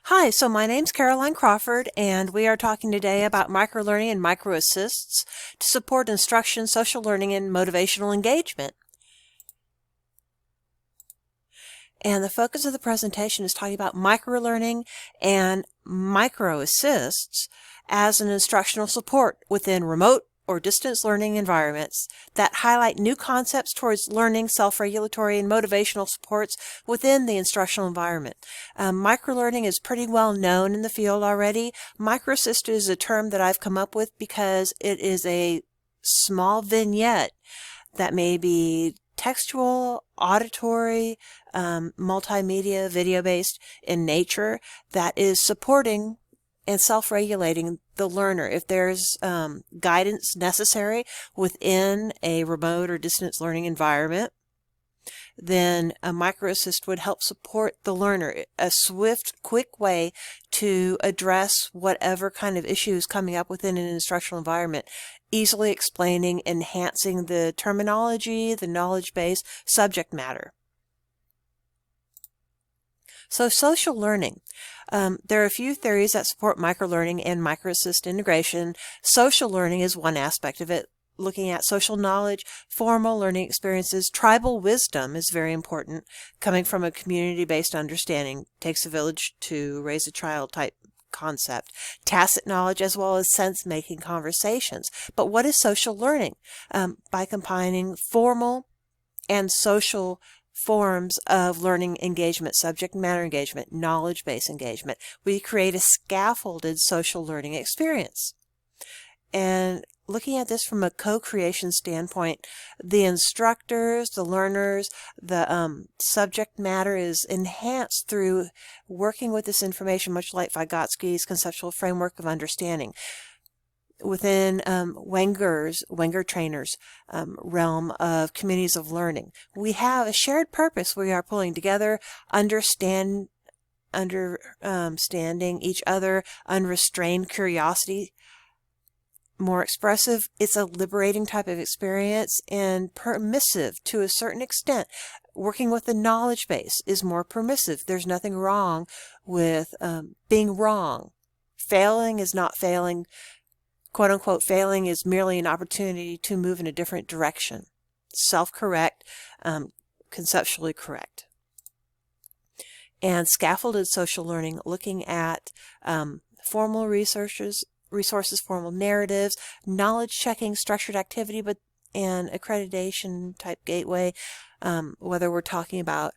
Hi, so my name's Caroline Crawford, and we are talking today about microlearning and microassists to support instruction, social learning, and motivational engagement. And the focus of the presentation is talking about microlearning and microassists as an instructional support within remote or distance learning environments that highlight new concepts towards learning, self-regulatory, and motivational supports within the instructional environment. Microlearning is pretty well known in the field already. Microassist is a term that I've come up with because it is a small vignette that may be textual, auditory, multimedia, video-based in nature that is supporting and self-regulating the learner. If there's guidance necessary within a remote or distance learning environment, then a microassist would help support the learner. A swift, quick way to address whatever kind of issue is coming up within an instructional environment, easily explaining, enhancing the terminology, the knowledge base, subject matter. So social learning. There are a few theories that support microlearning and microassist integration. Social learning is one aspect of it, looking at social knowledge, formal learning experiences. Tribal wisdom is very important, coming from a community-based understanding. Takes a village to raise a child type concept. Tacit knowledge as well as sense-making conversations. But what is social learning? By combining formal and social forms of learning engagement, subject matter engagement, knowledge-based engagement, we create a scaffolded social learning experience. And looking at this from a co-creation standpoint, the instructors, the learners, the subject matter is enhanced through working with this information, much like Vygotsky's conceptual framework of understanding. Within Wenger trainers' realm of communities of learning, we have a shared purpose. We are pulling together, understanding each other, unrestrained curiosity, more expressive. It's a liberating type of experience and permissive to a certain extent. Working with the knowledge base is more permissive. There's nothing wrong with being wrong. Failing is not failing. Quote unquote, failing is merely an opportunity to move in a different direction. Self-correct, conceptually correct. And scaffolded social learning, looking at formal resources, formal narratives, knowledge checking, structured activity, and accreditation type gateway, whether we're talking about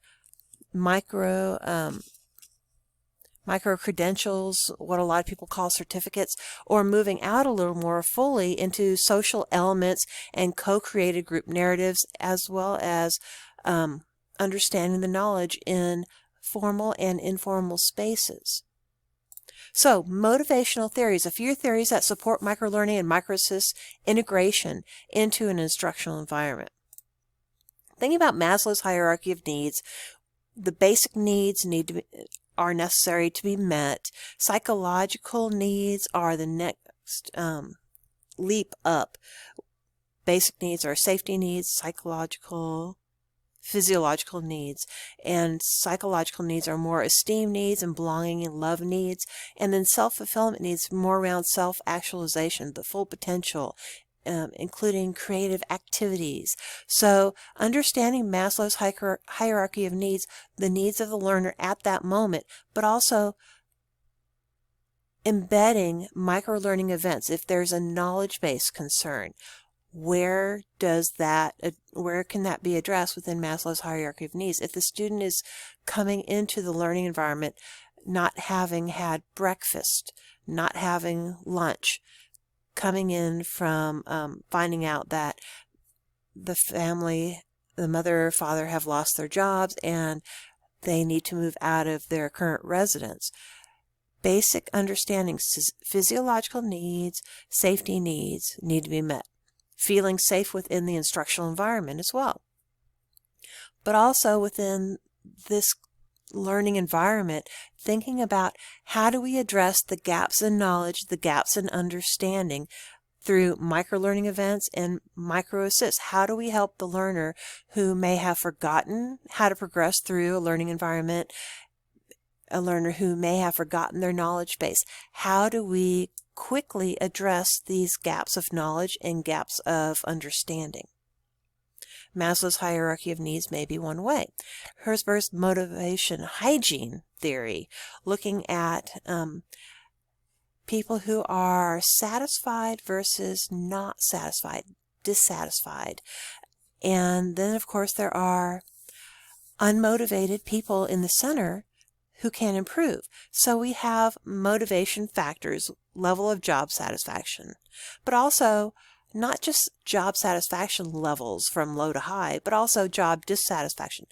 micro-credentials, what a lot of people call certificates, or moving out a little more fully into social elements and co-created group narratives, as well as understanding the knowledge in formal and informal spaces. So, motivational theories, a few theories that support microlearning and microassist integration into an instructional environment. Thinking about Maslow's hierarchy of needs, the basic needs are necessary to be met. Psychological needs are the next leap up. Basic needs are safety needs, physiological needs, and psychological needs are more esteem needs and belonging and love needs, and then self-fulfillment needs more around self-actualization, the full potential, including creative activities. So understanding Maslow's hierarchy of needs, the needs of the learner at that moment, but also embedding microlearning events. If there's a knowledge-based concern, where can that be addressed within Maslow's hierarchy of needs? If the student is coming into the learning environment not having had breakfast, not having lunch, coming in from finding out that the family, the mother or father, have lost their jobs and they need to move out of their current residence. Basic understandings, physiological needs, safety needs need to be met. Feeling safe within the instructional environment as well. But also within this learning environment, thinking about how do we address the gaps in knowledge, the gaps in understanding through microlearning events and microassists. How do we help the learner who may have forgotten how to progress through a learning environment, a learner who may have forgotten their knowledge base. How do we quickly address these gaps of knowledge and gaps of understanding? Maslow's hierarchy of needs may be one way. Herzberg's motivation hygiene theory, looking at people who are satisfied versus not satisfied, dissatisfied. And then, of course, there are unmotivated people in the center who can improve. So we have motivation factors, level of job satisfaction, but also not just job satisfaction levels from low to high, but also job dissatisfaction.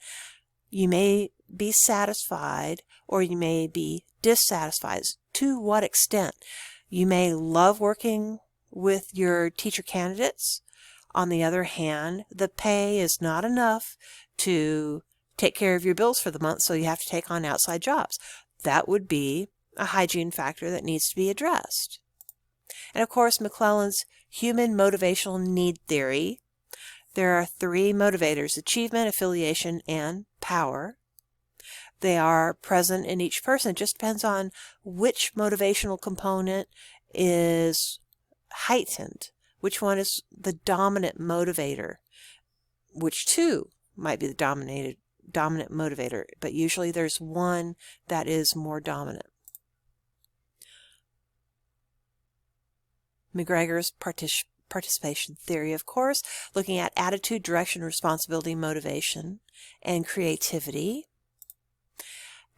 You may be satisfied or you may be dissatisfied. To what extent? You may love working with your teacher candidates. On the other hand, the pay is not enough to take care of your bills for the month, so you have to take on outside jobs. That would be a hygiene factor that needs to be addressed. And of course, McClelland's human motivational need theory. There are 3 motivators: achievement, affiliation, and power. They are present in each person. It just depends on which motivational component is heightened, which one is the dominant motivator, which too might be the dominant motivator, but usually there's one that is more dominant. McGregor's participation theory, of course, looking at attitude, direction, responsibility, motivation, and creativity.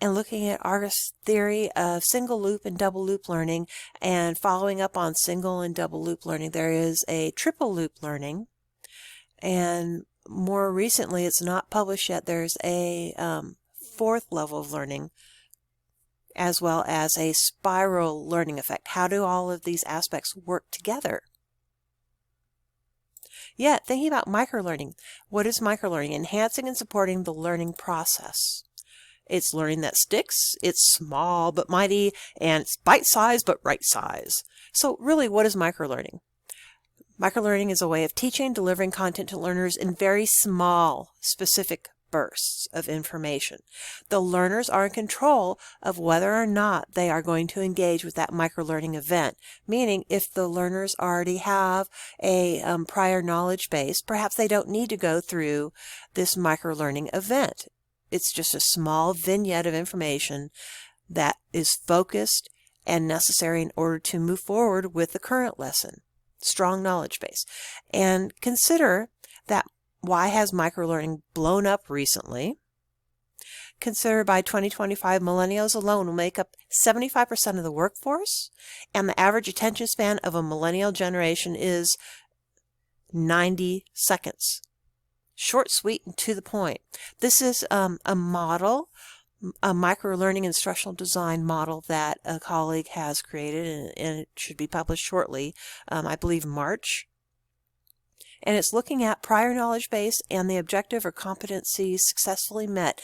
And looking at Argus' theory of single loop and double loop learning, and following up on single and double loop learning, there is a triple loop learning. And more recently, it's not published yet, there's a 4th level of learning, as well as a spiral learning effect. How do all of these aspects work together? Yeah, thinking about microlearning. What is microlearning? Enhancing and supporting the learning process. It's learning that sticks, it's small but mighty, and it's bite-sized but right size. So really, what is microlearning? Microlearning is a way of teaching, delivering content to learners in very small, specific bursts of information. The learners are in control of whether or not they are going to engage with that microlearning event, meaning if the learners already have a prior knowledge base, perhaps they don't need to go through this microlearning event. It's just a small vignette of information that is focused and necessary in order to move forward with the current lesson. Strong knowledge base. And consider that why has microlearning blown up recently? Consider by 2025, millennials alone will make up 75% of the workforce, and the average attention span of a millennial generation is 90 seconds. Short, sweet, and to the point. This is a model, a microlearning instructional design model that a colleague has created, and it should be published shortly, I believe March. And it's looking at prior knowledge base and the objective or competency successfully met.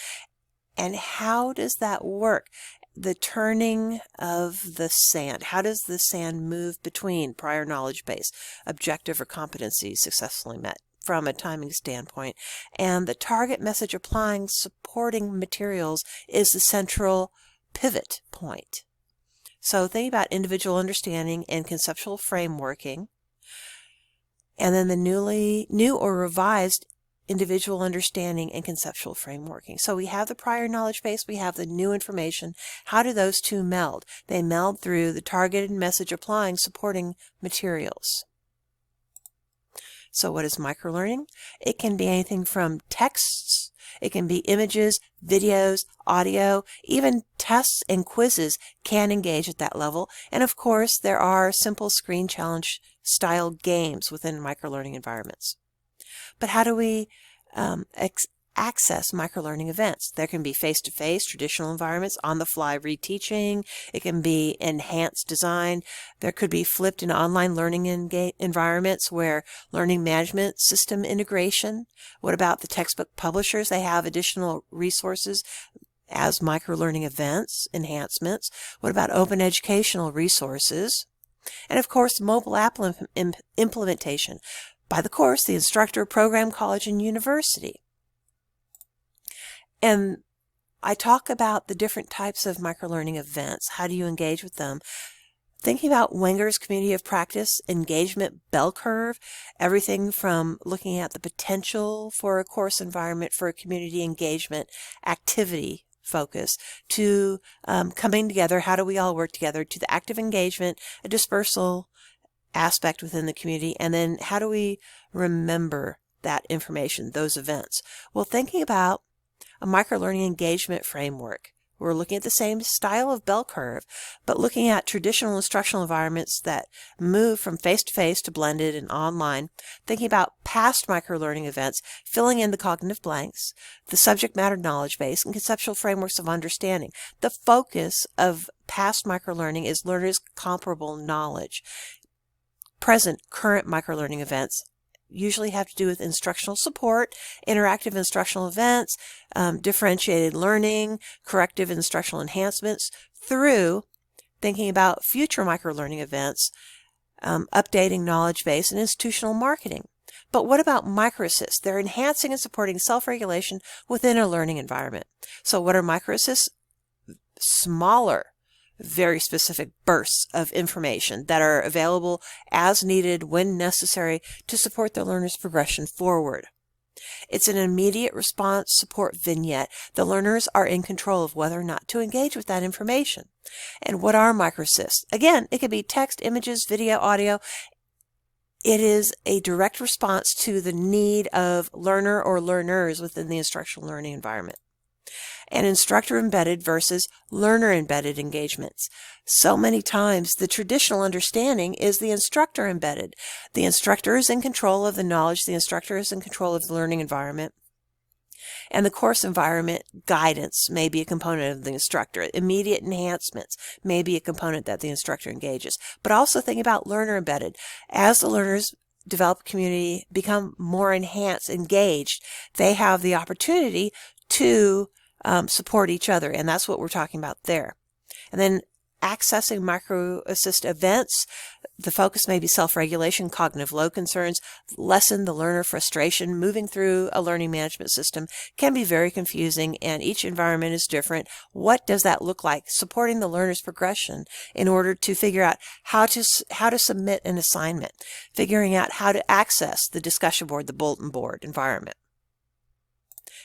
And how does that work? The turning of the sand. How does the sand move between prior knowledge base, objective or competency successfully met from a timing standpoint? And the target message applying supporting materials is the central pivot point. So think about individual understanding and conceptual frameworking, and then the new or revised individual understanding and conceptual frameworking. So we have the prior knowledge base, we have the new information. How do those two meld? They meld through the targeted message applying supporting materials. So what is microlearning? It can be anything from texts, it can be images, videos, audio, even tests and quizzes can engage at that level. And of course, there are simple screen challenge style games within microlearning environments. But how do we access microlearning events? There can be face-to-face, traditional environments, on-the-fly reteaching. It can be enhanced design. There could be flipped and online learning environments where learning management system integration. What about the textbook publishers? They have additional resources as microlearning events, enhancements. What about open educational resources? And of course, mobile app implementation by the course, the instructor, program, college, and university. And I talk about the different types of microlearning events. How do you engage with them? Thinking about Wenger's community of practice engagement bell curve, everything from looking at the potential for a course environment for a community engagement activity focus to coming together, how do we all work together, to the active engagement, a dispersal aspect within the community, and then how do we remember that information, those events? Well, thinking about a microlearning engagement framework. We're looking at the same style of bell curve, but looking at traditional instructional environments that move from face-to-face to blended and online, thinking about past microlearning events, filling in the cognitive blanks, the subject matter knowledge base, and conceptual frameworks of understanding. The focus of past microlearning is learners' comparable knowledge. Present, current microlearning events usually have to do with instructional support, interactive instructional events, differentiated learning, corrective instructional enhancements, through thinking about future microlearning events, updating knowledge base, and institutional marketing. But what about microassists? They're enhancing and supporting self-regulation within a learning environment. So what are microassists? Smaller, very specific bursts of information that are available as needed when necessary to support the learner's progression forward. It's an immediate response support vignette. The learners are in control of whether or not to engage with that information. And what are microassists? Again, it could be text, images, video, audio. It is a direct response to the need of learner or learners within the instructional learning environment. And instructor embedded versus learner embedded engagements. So many times the traditional understanding is the instructor embedded. The instructor is in control of the knowledge, the instructor is in control of the learning environment. And the course environment guidance may be a component of the instructor. Immediate enhancements may be a component that the instructor engages. But also think about learner embedded. As the learners develop community, become more enhanced, engaged, they have the opportunity to support each other, and that's what we're talking about there. And then accessing microassist events, the focus may be self-regulation, cognitive load concerns, lessen the learner frustration. Moving through a learning management system can be very confusing, and each environment is different. What does that look like? Supporting the learner's progression in order to figure out how to submit an assignment, figuring out how to access the discussion board, the bulletin board environment.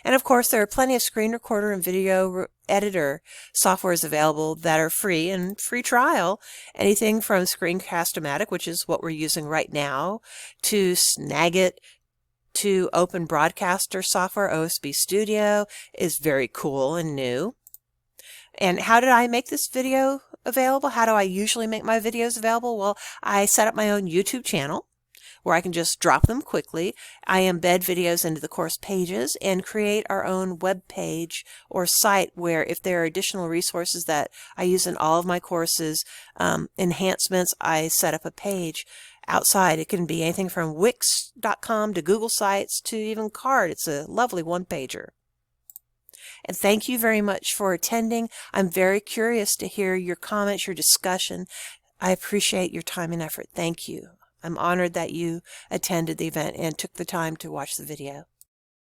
And of course, there are plenty of screen recorder and video editor softwares available that are free and free trial. Anything from Screencast-O-Matic, which is what we're using right now, to Snagit, to Open Broadcaster software. OSB Studio is very cool and new. And how did I make this video available? How do I usually make my videos available? Well, I set up my own YouTube channel where I can just drop them quickly. I embed videos into the course pages and create our own web page or site where if there are additional resources that I use in all of my courses, enhancements, I set up a page outside. It can be anything from Wix.com to Google Sites to even Card. It's a lovely one-pager. And thank you very much for attending. I'm very curious to hear your comments, your discussion. I appreciate your time and effort. Thank you. I'm honored that you attended the event and took the time to watch the video.